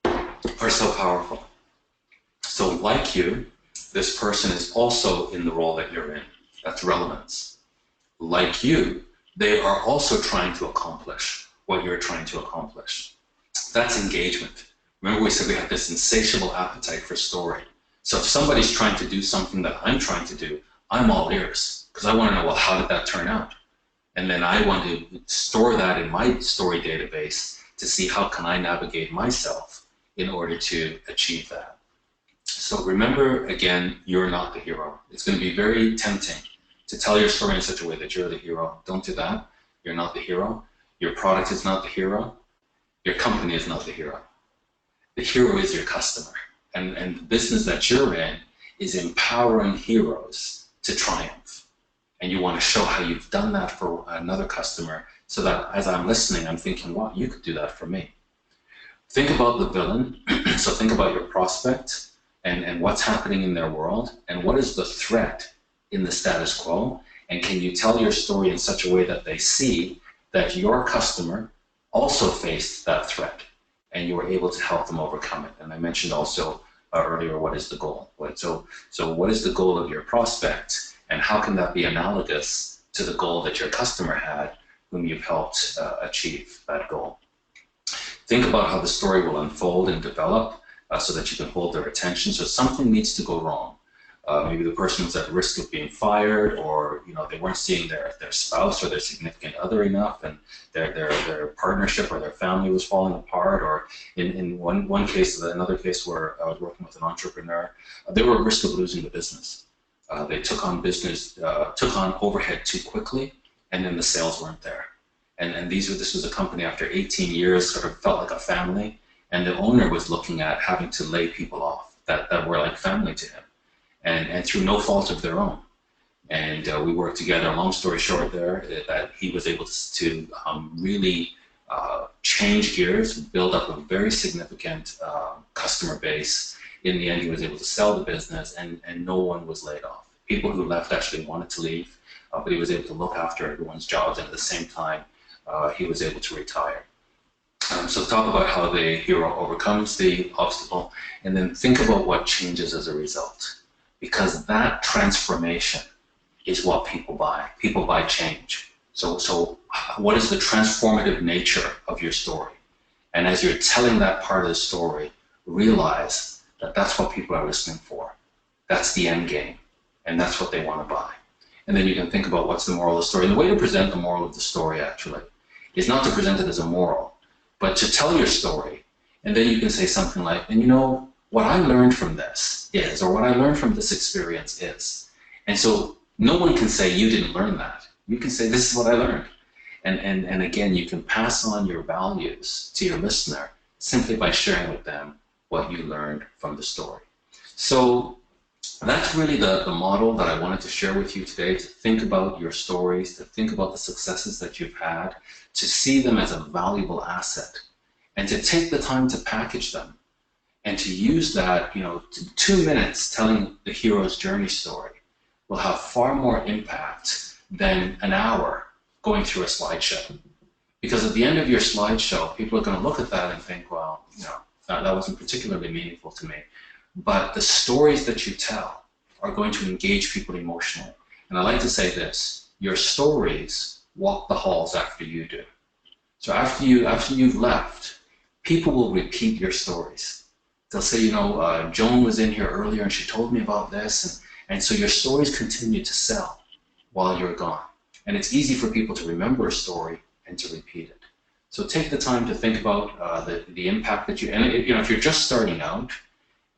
are so powerful. So like you, this person is also in the role that you're in. That's relevance. Like you, they are also trying to accomplish what you're trying to accomplish. That's engagement. Remember we said we have this insatiable appetite for story. So if somebody's trying to do something that I'm trying to do, I'm all ears because I want to know, well, how did that turn out? And then I want to store that in my story database to see how can I navigate myself in order to achieve that. So remember, again, you're not the hero. It's going to be very tempting to tell your story in such a way that you're the hero. Don't do that. You're not the hero. Your product is not the hero. Your company is not the hero. The hero is your customer. And the business that you're in is empowering heroes to triumph. And you want to show how you've done that for another customer so that as I'm listening, I'm thinking, wow, you could do that for me. Think about the villain. So think about your prospect and what's happening in their world and what is the threat in the status quo. And can you tell your story in such a way that they see that your customer also faced that threat and you were able to help them overcome it. And I mentioned also earlier, what is the goal? Right? So what is the goal of your prospect and how can that be analogous to the goal that your customer had whom you've helped achieve that goal? Think about how the story will unfold and develop so that you can hold their attention. So something needs to go wrong. Maybe the person was at risk of being fired, or they weren't seeing their spouse or their significant other enough, and their partnership or their family was falling apart. Or in one case, another case where I was working with an entrepreneur, they were at risk of losing the business. They took on overhead too quickly, and then the sales weren't there. And this was a company after 18 years, sort of felt like a family, and the owner was looking at having to lay people off that were like family to him. And through no fault of their own. And we worked together, long story short there, that he was able to really change gears, build up a very significant customer base. In the end, he was able to sell the business and no one was laid off. People who left actually wanted to leave, but he was able to look after everyone's jobs, and at the same time, he was able to retire. So talk about how the hero overcomes the obstacle, and then think about what changes as a result. Because that transformation is what people buy. People buy change. So what is the transformative nature of your story? And as you're telling that part of the story, realize that that's what people are listening for. That's the end game. And that's what they want to buy. And then you can think about what's the moral of the story. And the way to present the moral of the story, actually, is not to present it as a moral, but to tell your story. And then you can say something like, and what I learned from this is, or what I learned from this experience is. And so no one can say you didn't learn that. You can say, this is what I learned. And again, you can pass on your values to your listener simply by sharing with them what you learned from the story. So that's really the model that I wanted to share with you today, to think about your stories, to think about the successes that you've had, to see them as a valuable asset, and to take the time to package them and to use that, 2 minutes telling the hero's journey story will have far more impact than an hour going through a slideshow. Because at the end of your slideshow, people are going to look at that and think, well, that wasn't particularly meaningful to me. But the stories that you tell are going to engage people emotionally. And I like to say this, your stories walk the halls after you do. So after you've left, people will repeat your stories. They'll say, Joan was in here earlier and she told me about this. And so your stories continue to sell while you're gone. And it's easy for people to remember a story and to repeat it. So take the time to think about the impact that and if you're just starting out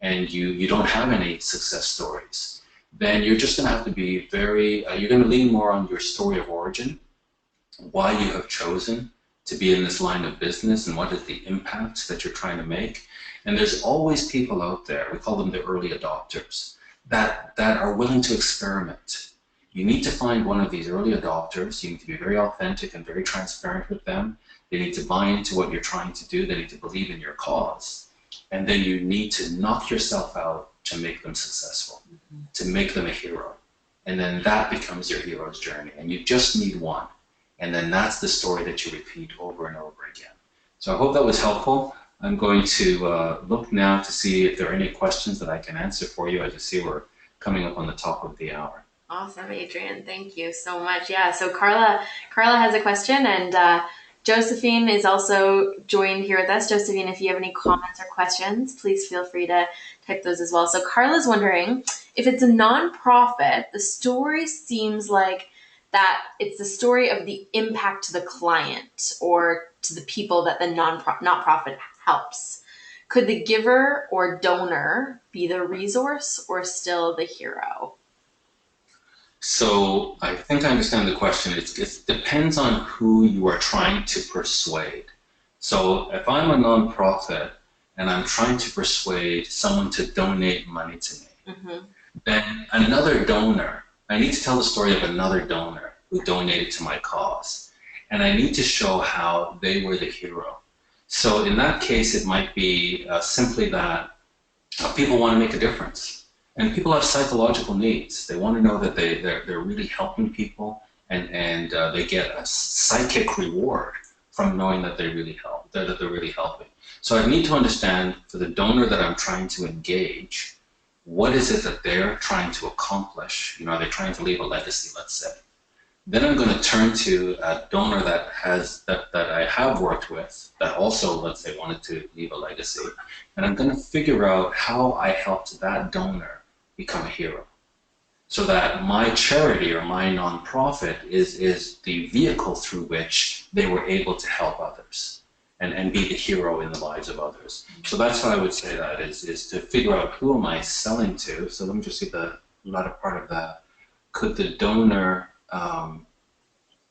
and you don't have any success stories, then you're just going to have to be you're going to lean more on your story of origin, why you have chosen to be in this line of business and what is the impact that you're trying to make. And there's always people out there, we call them the early adopters, that are willing to experiment. You need to find one of these early adopters. You need to be very authentic and very transparent with them. They need to buy into what you're trying to do. They need to believe in your cause. And then you need to knock yourself out to make them successful, to make them a hero. And then that becomes your hero's journey. And you just need one. And then that's the story that you repeat over and over again. So I hope that was helpful. I'm going to look now to see if there are any questions that I can answer for you. As you see, we're coming up on the top of the hour. Awesome, Adrian. Thank you so much. Yeah, so Carla has a question, and Josephine is also joined here with us. Josephine, if you have any comments or questions, please feel free to type those as well. So Carla's wondering, if it's a nonprofit, the story seems like that it's the story of the impact to the client or to the people that the nonprofit helps. Could the giver or donor be the resource or still the hero? So I think I understand the question. It depends on who you are trying to persuade. So if I'm a nonprofit and I'm trying to persuade someone to donate money to me, then another donor, I need to tell the story of another donor who donated to my cause. And I need to show how they were the hero. So in that case, it might be simply that people want to make a difference. And people have psychological needs. They want to know that they're really helping people, and they get a psychic reward from knowing that they really help, that they're really helping. So I need to understand, for the donor that I'm trying to engage, what is it that they're trying to accomplish? Are they trying to leave a legacy, let's say? Then I'm going to turn to a donor that I have worked with that also, let's say, wanted to leave a legacy. And I'm going to figure out how I helped that donor become a hero, so that my charity or my nonprofit is the vehicle through which they were able to help others and be the hero in the lives of others. So that's how I would say that is to figure out, who am I selling to? So let me just see the latter part of that. Could the donor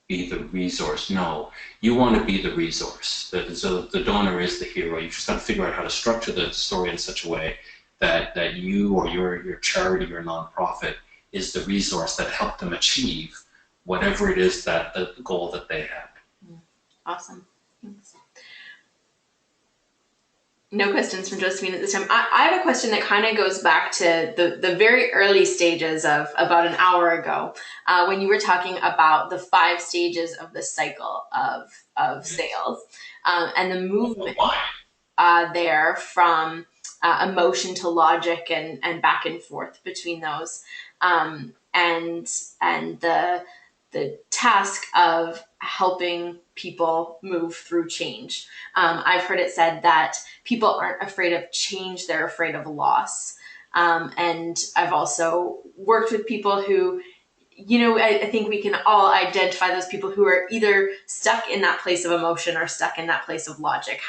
be the resource? No, you want to be the resource. So the donor is the hero. You just got to figure out how to structure the story in such a way that you or your charity or nonprofit is the resource that helped them achieve whatever it is that the goal that they had. Awesome. Thanks. No questions from Josephine at this time. I have a question that kind of goes back to the very early stages of about an hour ago, when you were talking about the 5 stages of the cycle of sales, and the movement there from emotion to logic and back and forth between those, and the task of helping people move through change. I've heard it said that people aren't afraid of change, they're afraid of loss. And I've also worked with people who, I think we can all identify those people who are either stuck in that place of emotion or stuck in that place of logic,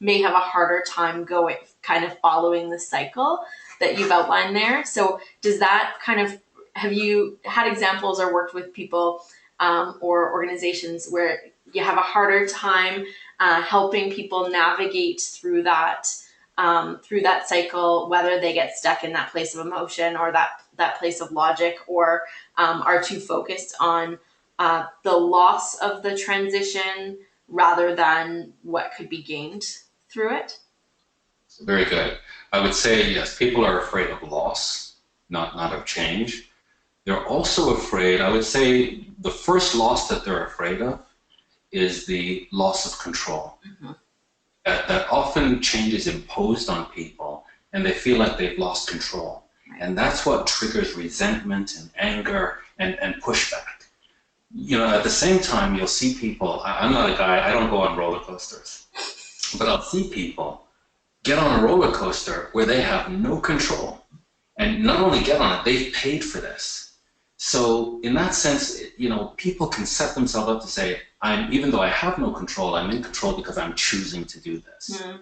may have a harder time going, kind of following the cycle that you've outlined there. So does that have you had examples or worked with people or organizations where you have a harder time helping people navigate through that through that cycle, whether they get stuck in that place of emotion or that place of logic, or are too focused on the loss of the transition rather than what could be gained through it. Very good. I would say yes, people are afraid of loss, not of change. They're also afraid, I would say the first loss that they're afraid of is the loss of control. Mm-hmm. That often change is imposed on people and they feel like they've lost control. Right. And that's what triggers resentment and anger and pushback. You know, at the same time, you'll see people, I'm not a guy, I don't go on roller coasters, but I'll see people get on a roller coaster where they have no control. And not only get on it, they've paid for this. So in that sense, you know, people can set themselves up to say, even though I have no control, I'm in control because I'm choosing to do this. Mm-hmm.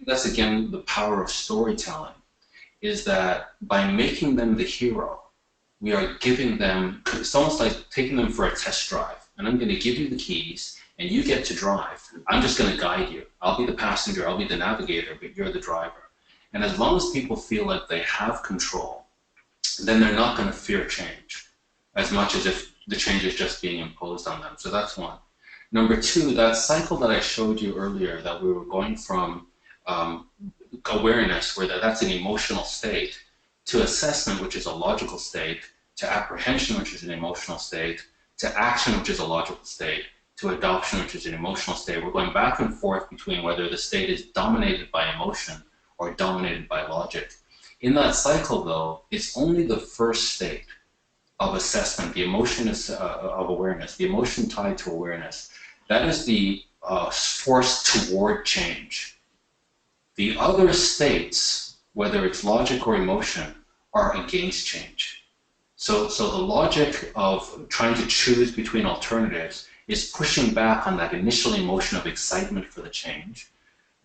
That's again the power of storytelling, is that by making them the hero, we are giving them, it's almost like taking them for a test drive. And I'm going to give you the keys and you get to drive. I'm just going to guide you. I'll be the passenger, I'll be the navigator, but you're the driver. And as long as people feel like they have control, then they're not going to fear change as much as if the change is just being imposed on them. So that's one. Number two, that cycle that I showed you earlier, that we were going from awareness, where that's an emotional state, to assessment, which is a logical state, to apprehension, which is an emotional state, to action, which is a logical state, to adoption, which is an emotional state. We're going back and forth between whether the state is dominated by emotion or dominated by logic. In that cycle, though, it's only the first state of assessment, the emotion is, of awareness, the emotion tied to awareness. That is the force toward change. The other states, whether it's logic or emotion, are against change. So the logic of trying to choose between alternatives is pushing back on that initial emotion of excitement for the change.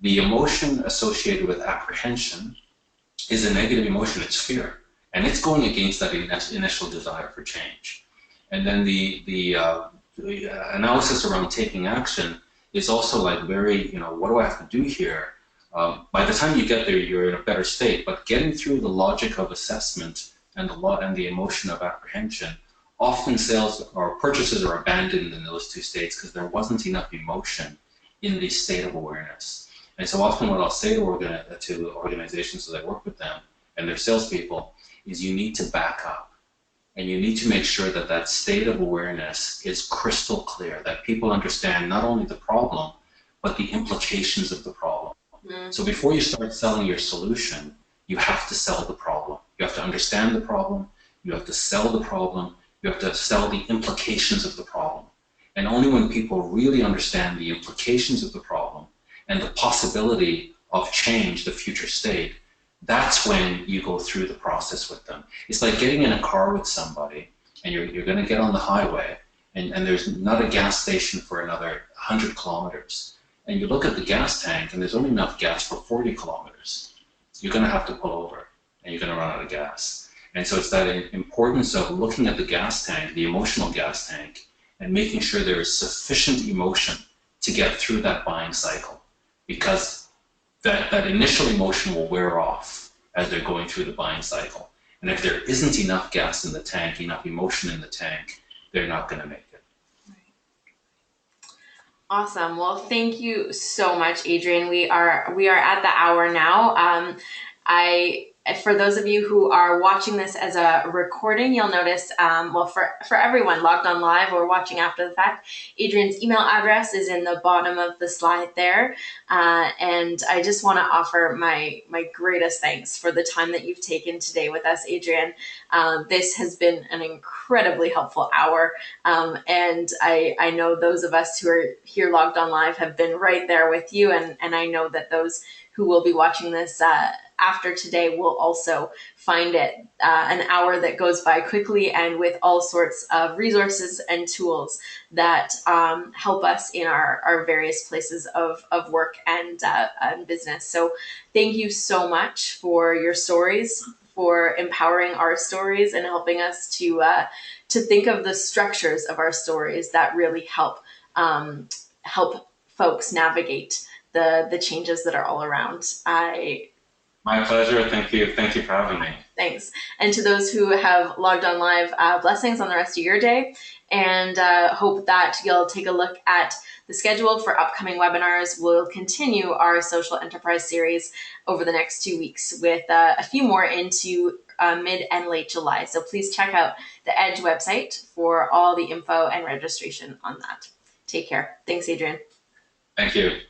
The emotion associated with apprehension is a negative emotion, it's fear. And it's going against that initial desire for change. And then the analysis around taking action is also like very, you know, what do I have to do here? By the time you get there, you're in a better state. But getting through the logic of assessment and the emotion of apprehension, often sales or purchases are abandoned in those two states because there wasn't enough emotion in the state of awareness. And so often what I'll say to organizations as I work with them and their salespeople is you need to back up and you need to make sure that that state of awareness is crystal clear, that people understand not only the problem, but the implications of the problem. Mm. So before you start selling your solution, you have to sell the problem. You have to understand the problem, you have to sell the problem, you have to sell the implications of the problem. And only when people really understand the implications of the problem and the possibility of change, the future state, that's when you go through the process with them. It's like getting in a car with somebody and you're going to get on the highway and there's not a gas station for another 100 kilometers. And you look at the gas tank and there's only enough gas for 40 kilometers. You're going to have to pull over and you're going to run out of gas. And so it's that importance of looking at the gas tank, the emotional gas tank, and making sure there is sufficient emotion to get through that buying cycle. Because that initial emotion will wear off as they're going through the buying cycle. And if there isn't enough gas in the tank, enough emotion in the tank, they're not going to make it. Awesome. Well, thank you so much, Adrian. We are at the hour now. For those of you who are watching this as a recording, you'll notice, for everyone logged on live or watching after the fact, Adrian's email address is in the bottom of the slide there. And I just want to offer my greatest thanks for the time that you've taken today with us, Adrian. This has been an incredibly helpful hour. And I know those of us who are here logged on live have been right there with you. And I know that those who will be watching this after today will also find it an hour that goes by quickly and with all sorts of resources and tools that help us in our various places of work and business. So thank you so much for your stories, for empowering our stories and helping us to think of the structures of our stories that really help folks navigate the changes that are all around. I My pleasure. Thank you for having me. Thanks. And to those who have logged on live, blessings on the rest of your day. And hope that you'll take a look at the schedule for upcoming webinars. We'll continue our social enterprise series over the next 2 weeks with a few more into mid and late July. So please check out the Edge website for all the info and registration on that. Take care. Thanks, Adrian. Thank you.